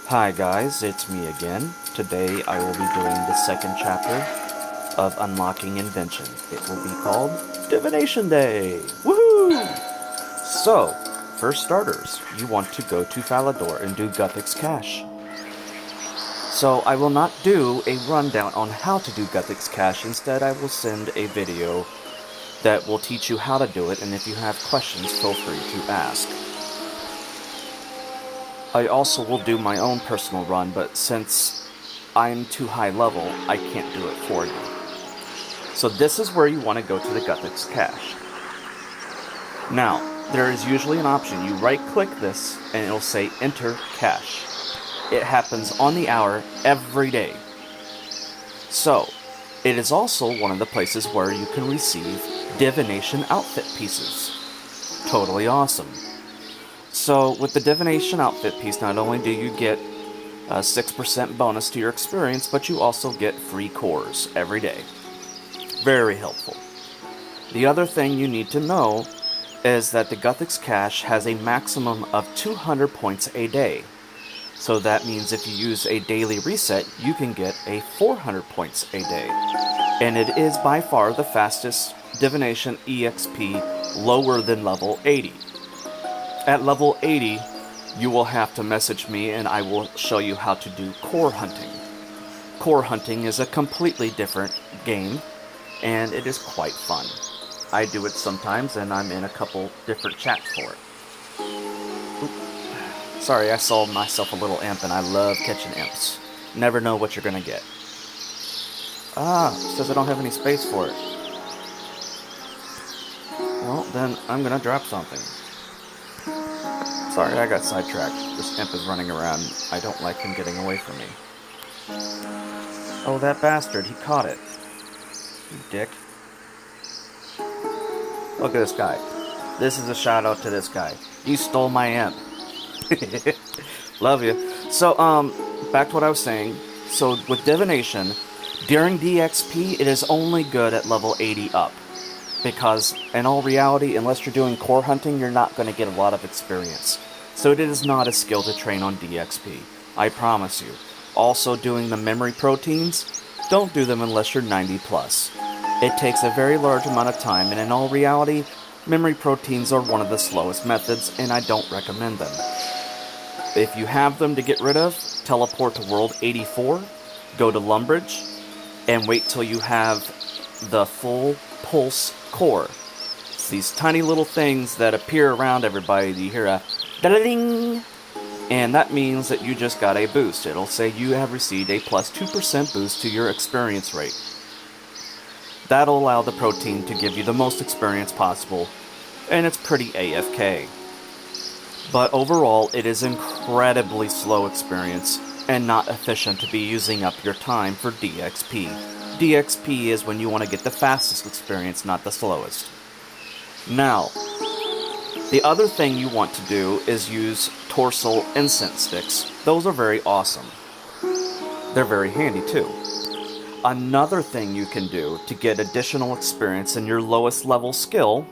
Hi guys, it's me again. Today I will be doing the second chapter of Unlocking Invention. It will be called Divination Day! Woohoo! So, for starters, you want to go to Falador and do Guthix Cache. So I will not do a rundown on how to do Guthix Cache. Instead, I will send a video that will teach you how to do it, and if you have questions, feel free to ask. I also will do my own personal run, but since I'm too high level, I can't do it for you. So this is where you want to go to the Guthix Cache. Now, there is usually an option. You right-click this, and it'll say Enter Cache. It happens on the hour every day. So, it is also one of the places where you can receive divination outfit pieces. Totally awesome. So, with the divination outfit piece, not only do you get a 6% bonus to your experience, but you also get free cores every day. Very helpful. The other thing you need to know is that the Guthix Cache has a maximum of 200 points a day. So that means if you use a daily reset, you can get a 400 points a day. And it is by far the fastest divination EXP lower than level 80. At level 80, you will have to message me and I will show you how to do core hunting. Core hunting is a completely different game, and it is quite fun. I do it sometimes, and I'm in a couple different chats for it. Oop. Sorry, I saw myself a little imp, and I love catching imps. Never know what you're gonna get. Ah, it says I don't have any space for it. Well, then I'm gonna drop something. Sorry, I got sidetracked. This imp is running around. I don't like him getting away from me. Oh, that bastard. He caught it. You dick. Look at this guy. This is a shout out to this guy. You stole my imp. Love you. So, back to what I was saying. So, with divination, during DXP, it is only good at level 80 up. Because, in all reality, unless you're doing core hunting, you're not going to get a lot of experience. So it is not a skill to train on DXP. I promise you. Also, doing the memory proteins, don't do them unless you're 90 plus. It takes a very large amount of time, and in all reality, memory proteins are one of the slowest methods, and I don't recommend them. If you have them to get rid of, teleport to World 84, go to Lumbridge, and wait till you have the full pulse core. It's these tiny little things that appear around everybody. You hear a da-da-ding, and that means that you just got a boost. It'll say you have received a plus 2% boost to your experience rate. That'll allow the protein to give you the most experience possible, and it's pretty AFK. But overall, it is incredibly slow experience, and not efficient to be using up your time for DXP. DXP is when you want to get the fastest experience, not the slowest. Now, the other thing you want to do is use Torsal incense sticks. Those are very awesome. They're very handy too. Another thing you can do to get additional experience in your lowest level skill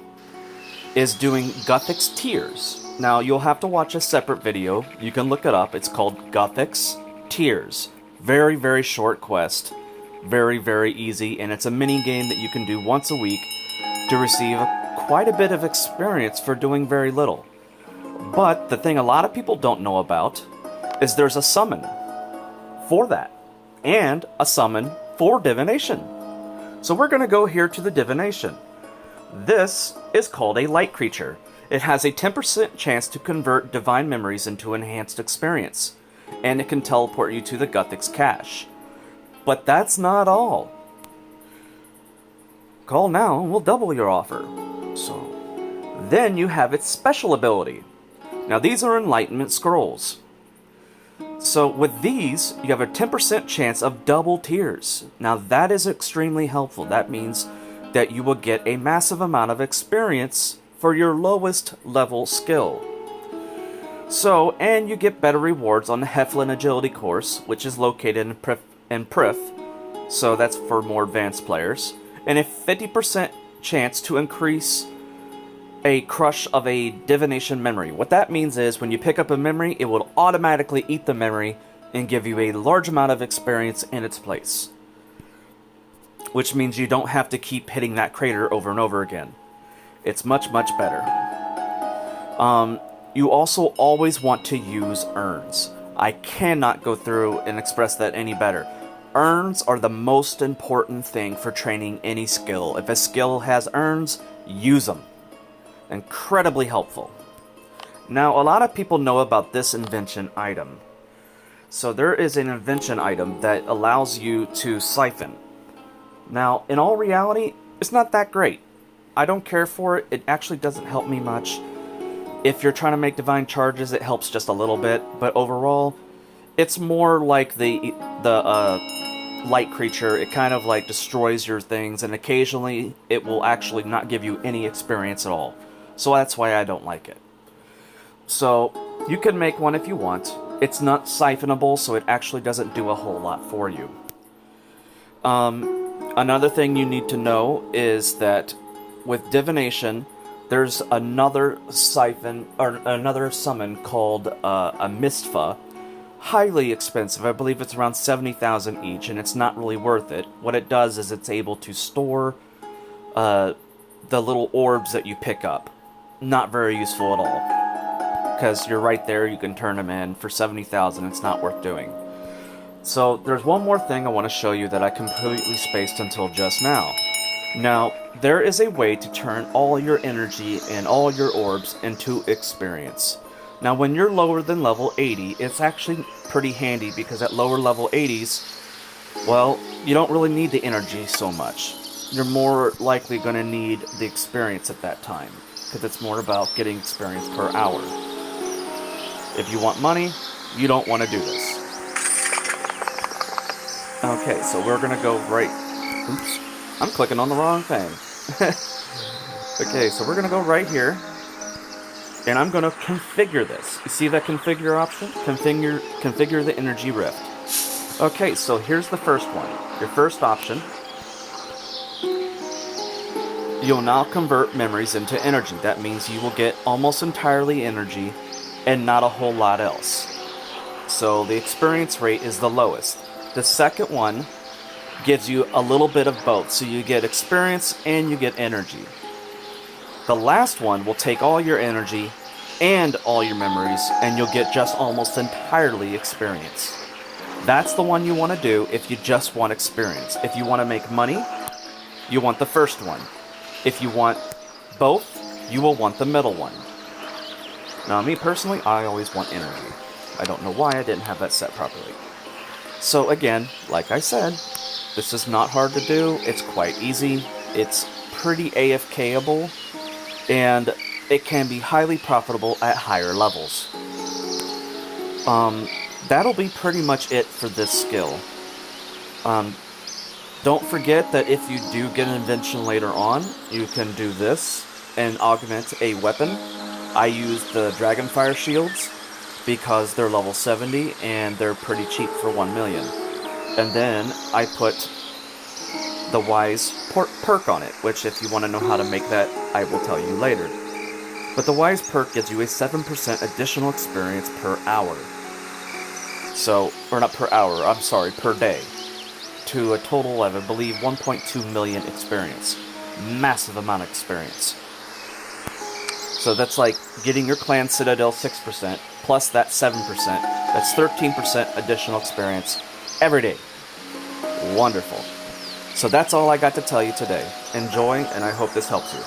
is doing Guthix Tears. Now, you'll have to watch a separate video. You can look it up. It's called Guthix Tears. Very, very short quest. Very, very easy, and it's a mini game that you can do once a week to receive quite a bit of experience for doing very little. But the thing a lot of people don't know about is there's a summon for that, and a summon for divination. So we're going to go here to the divination. This is called a light creature. It has a 10% chance to convert divine memories into enhanced experience, and it can teleport you to the Guthix Cache. But that's not all. Call now and we'll double your offer. So, then you have its special ability. Now these are Enlightenment Scrolls. So with these, you have a 10% chance of double tears. Now that is extremely helpful. That means that you will get a massive amount of experience for your lowest level skill. So, and you get better rewards on the Heflin Agility course, which is located in Prif, so that's for more advanced players, and a 50% chance to increase a crush of a divination memory. What that means is when you pick up a memory, it will automatically eat the memory and give you a large amount of experience in its place. Which means you don't have to keep hitting that crater over and over again. It's much, much better. You also always want to use urns. I cannot go through and express that any better. Urns are the most important thing for training any skill. If a skill has urns, use them. Incredibly helpful. Now, a lot of people know about this invention item. So there is an invention item that allows you to siphon. Now, in all reality, it's not that great. I don't care for it. It actually doesn't help me much. If you're trying to make divine charges, it helps just a little bit. But overall, it's more like the light creature. It kind of like destroys your things, and occasionally it will actually not give you any experience at all. So that's why I don't like it. So you can make one if you want. It's not siphonable, so it actually doesn't do a whole lot for you. Another thing you need to know is that with divination, there's another siphon or another summon called a Mistfa. Highly expensive. I believe it's around 70,000 each, and it's not really worth it. What it does is it's able to store the little orbs that you pick up. Not very useful at all. Because you're right there, you can turn them in. For 70,000, it's not worth doing. So there's one more thing I want to show you that I completely spaced until just now. Now, there is a way to turn all your energy and all your orbs into experience. Now, when you're lower than level 80, it's actually pretty handy because at lower level 80s, well, you don't really need the energy so much. You're more likely going to need the experience at that time because it's more about getting experience per hour. If you want money, you don't want to do this. Okay, so we're going to go right... Oops. I'm clicking on the wrong thing. Okay, so we're going to go right here. And I'm going to configure this. You see that configure option? Configure the energy rift. Okay, so here's the first one. Your first option. You'll now convert memories into energy. That means you will get almost entirely energy and not a whole lot else. So the experience rate is the lowest. The second one gives you a little bit of both. So you get experience and you get energy. The last one will take all your energy and all your memories, and you'll get just almost entirely experience. That's the one you want to do if you just want experience. If you want to make money, you want the first one. If you want both, you will want the middle one. Now, me personally, I always want energy. I don't know why I didn't have that set properly. So again, like I said, this is not hard to do. It's quite easy. It's pretty AFK-able. And it can be highly profitable at higher levels. That'll be pretty much it for this skill. Don't forget that if you do get an invention later on, you can do this and augment a weapon. I use the Dragonfire Shields because they're level 70 and they're pretty cheap for 1 million. And then I put the Wise perk on it, which if you want to know how to make that, I will tell you later. But the Wise perk gives you a 7% additional experience per hour. So, or not per hour, I'm sorry, per day. To a total of, I believe, 1.2 million experience. Massive amount of experience. So that's like getting your clan Citadel 6%, plus that 7%. That's 13% additional experience every day. Wonderful. So that's all I got to tell you today. Enjoy, and I hope this helps you.